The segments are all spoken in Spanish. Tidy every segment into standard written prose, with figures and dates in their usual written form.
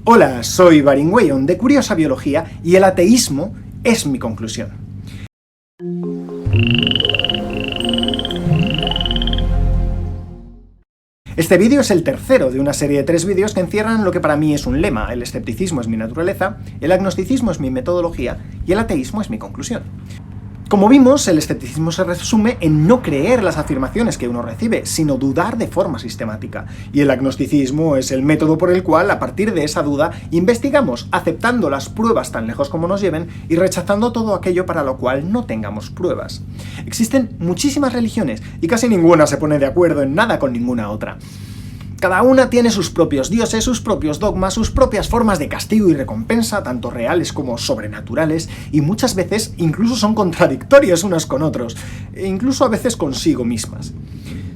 Hola, soy Baringüeyon de Curiosa Biología y el ateísmo es mi conclusión. Este vídeo es el tercero de una serie de 3 vídeos que encierran lo que para mí es un lema: el escepticismo es mi naturaleza, el agnosticismo es mi metodología y el ateísmo es mi conclusión. Como vimos, el escepticismo se resume en no creer las afirmaciones que uno recibe, sino dudar de forma sistemática. Y el agnosticismo es el método por el cual, a partir de esa duda, investigamos, aceptando las pruebas tan lejos como nos lleven y rechazando todo aquello para lo cual no tengamos pruebas. Existen muchísimas religiones y casi ninguna se pone de acuerdo en nada con ninguna otra. Cada una tiene sus propios dioses, sus propios dogmas, sus propias formas de castigo y recompensa, tanto reales como sobrenaturales, y muchas veces incluso son contradictorias unas con otros, e incluso a veces consigo mismas.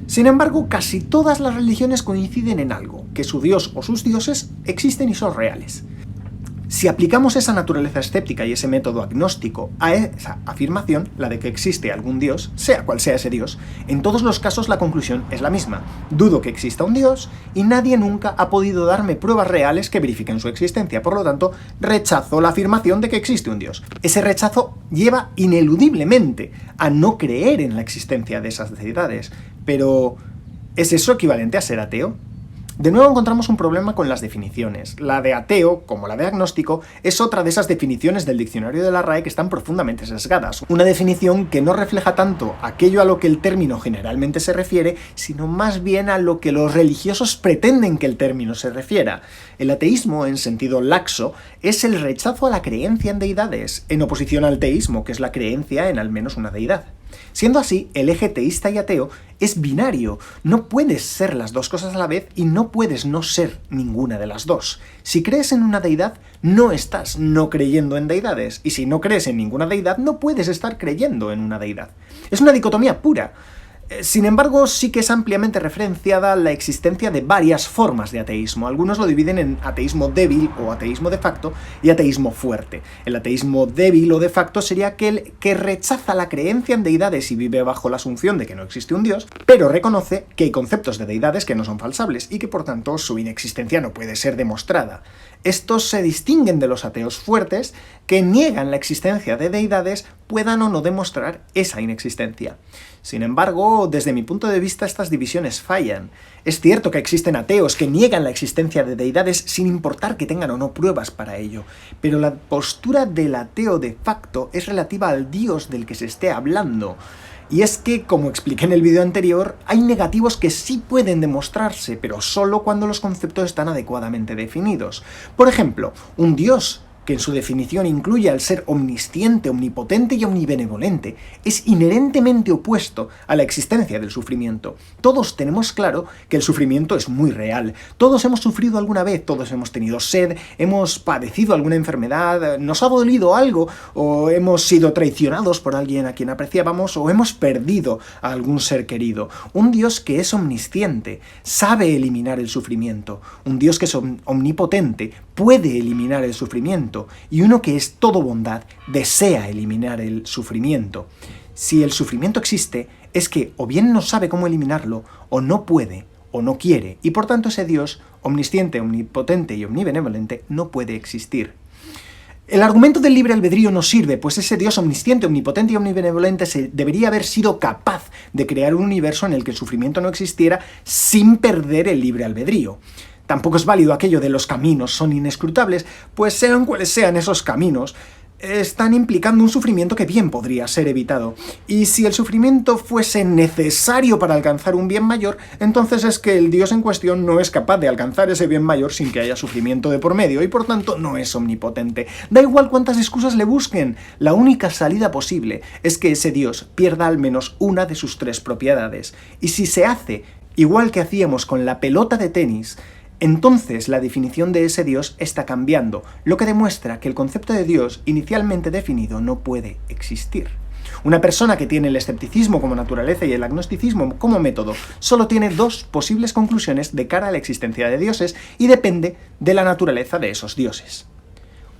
Sin embargo, casi todas las religiones coinciden en algo: que su dios o sus dioses existen y son reales. Si aplicamos esa naturaleza escéptica y ese método agnóstico a esa afirmación, la de que existe algún dios, sea cual sea ese dios, en todos los casos la conclusión es la misma: dudo que exista un dios y nadie nunca ha podido darme pruebas reales que verifiquen su existencia, por lo tanto, rechazo la afirmación de que existe un dios. Ese rechazo lleva ineludiblemente a no creer en la existencia de esas deidades, pero ¿es eso equivalente a ser ateo? De nuevo encontramos un problema con las definiciones. La de ateo, como la de agnóstico, es otra de esas definiciones del diccionario de la RAE que están profundamente sesgadas. Una definición que no refleja tanto aquello a lo que el término generalmente se refiere, sino más bien a lo que los religiosos pretenden que el término se refiera. El ateísmo, en sentido laxo, es el rechazo a la creencia en deidades, en oposición al teísmo, que es la creencia en al menos una deidad. Siendo así, el eje teísta y ateo es binario. No puedes ser las dos cosas a la vez y no puedes no ser ninguna de las dos. Si crees en una deidad, no estás no creyendo en deidades, y si no crees en ninguna deidad, no puedes estar creyendo en una deidad. Es una dicotomía pura. Sin embargo, sí que es ampliamente referenciada la existencia de varias formas de ateísmo. Algunos lo dividen en ateísmo débil o ateísmo de facto y ateísmo fuerte. El ateísmo débil o de facto sería aquel que rechaza la creencia en deidades y vive bajo la asunción de que no existe un dios, pero reconoce que hay conceptos de deidades que no son falsables y que por tanto su inexistencia no puede ser demostrada. Estos se distinguen de los ateos fuertes, que niegan la existencia de deidades, puedan o no demostrar esa inexistencia. Sin embargo, desde mi punto de vista, estas divisiones fallan. Es cierto que existen ateos que niegan la existencia de deidades sin importar que tengan o no pruebas para ello, pero la postura del ateo de facto es relativa al dios del que se esté hablando. Y es que, como expliqué en el vídeo anterior, hay negativos que sí pueden demostrarse, pero solo cuando los conceptos están adecuadamente definidos. Por ejemplo, un dios que en su definición incluye al ser omnisciente, omnipotente y omnibenevolente, es inherentemente opuesto a la existencia del sufrimiento. Todos tenemos claro que el sufrimiento es muy real. Todos hemos sufrido alguna vez, todos hemos tenido sed, hemos padecido alguna enfermedad, nos ha dolido algo, o hemos sido traicionados por alguien a quien apreciábamos, o hemos perdido a algún ser querido. Un Dios que es omnisciente sabe eliminar el sufrimiento. Un Dios que es omnipotente puede eliminar el sufrimiento. Y uno que es todo bondad desea eliminar el sufrimiento. Si el sufrimiento existe, es que o bien no sabe cómo eliminarlo, o no puede, o no quiere, y por tanto ese Dios, omnisciente, omnipotente y omnibenevolente, no puede existir. El argumento del libre albedrío no sirve, pues ese Dios omnisciente, omnipotente y omnibenevolente debería haber sido capaz de crear un universo en el que el sufrimiento no existiera sin perder el libre albedrío. Tampoco es válido aquello de los caminos son inescrutables, pues sean cuales sean esos caminos, están implicando un sufrimiento que bien podría ser evitado. Y si el sufrimiento fuese necesario para alcanzar un bien mayor, entonces es que el Dios en cuestión no es capaz de alcanzar ese bien mayor sin que haya sufrimiento de por medio, y por tanto no es omnipotente. Da igual cuántas excusas le busquen, la única salida posible es que ese Dios pierda al menos una de sus 3 propiedades. Y si se hace igual que hacíamos con la pelota de tenis, entonces la definición de ese Dios está cambiando, lo que demuestra que el concepto de Dios inicialmente definido no puede existir. Una persona que tiene el escepticismo como naturaleza y el agnosticismo como método solo tiene 2 posibles conclusiones de cara a la existencia de dioses y depende de la naturaleza de esos dioses.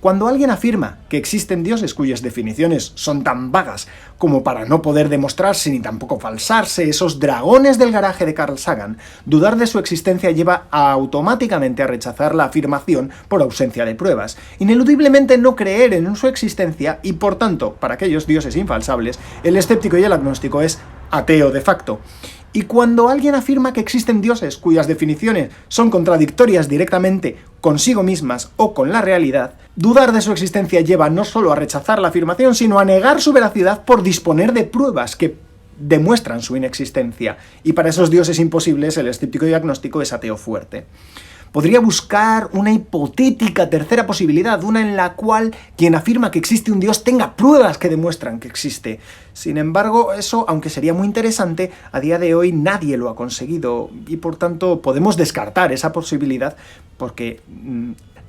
Cuando alguien afirma que existen dioses cuyas definiciones son tan vagas como para no poder demostrarse ni tampoco falsarse, esos dragones del garaje de Carl Sagan, dudar de su existencia lleva automáticamente a rechazar la afirmación por ausencia de pruebas, ineludiblemente no creer en su existencia y, por tanto, para aquellos dioses infalsables, el escéptico y el agnóstico es ateo de facto. Y cuando alguien afirma que existen dioses cuyas definiciones son contradictorias directamente consigo mismas o con la realidad, dudar de su existencia lleva no solo a rechazar la afirmación, sino a negar su veracidad por disponer de pruebas que demuestran su inexistencia. Y para esos dioses imposibles, el escéptico y agnóstico es ateo fuerte. Podría buscar una hipotética tercera posibilidad, una en la cual quien afirma que existe un Dios tenga pruebas que demuestran que existe. Sin embargo, eso, aunque sería muy interesante, a día de hoy nadie lo ha conseguido y por tanto podemos descartar esa posibilidad porque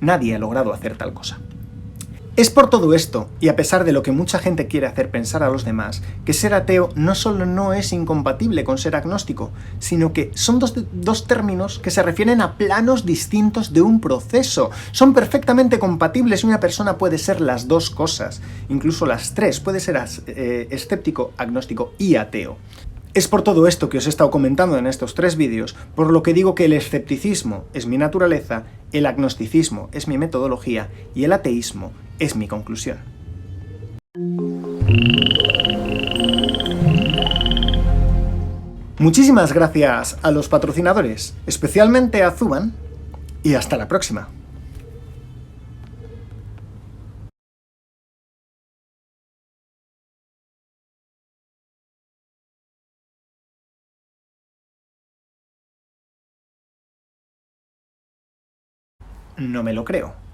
nadie ha logrado hacer tal cosa. Es por todo esto, y a pesar de lo que mucha gente quiere hacer pensar a los demás, que ser ateo no solo no es incompatible con ser agnóstico, sino que son dos términos que se refieren a planos distintos de un proceso. Son perfectamente compatibles y una persona puede ser las dos cosas, incluso las tres, puede ser escéptico, agnóstico y ateo. Es por todo esto que os he estado comentando en estos 3 vídeos, por lo que digo que el escepticismo es mi naturaleza, el agnosticismo es mi metodología y el ateísmo es mi conclusión. Muchísimas gracias a los patrocinadores, especialmente a Zuban, y hasta la próxima. No me lo creo.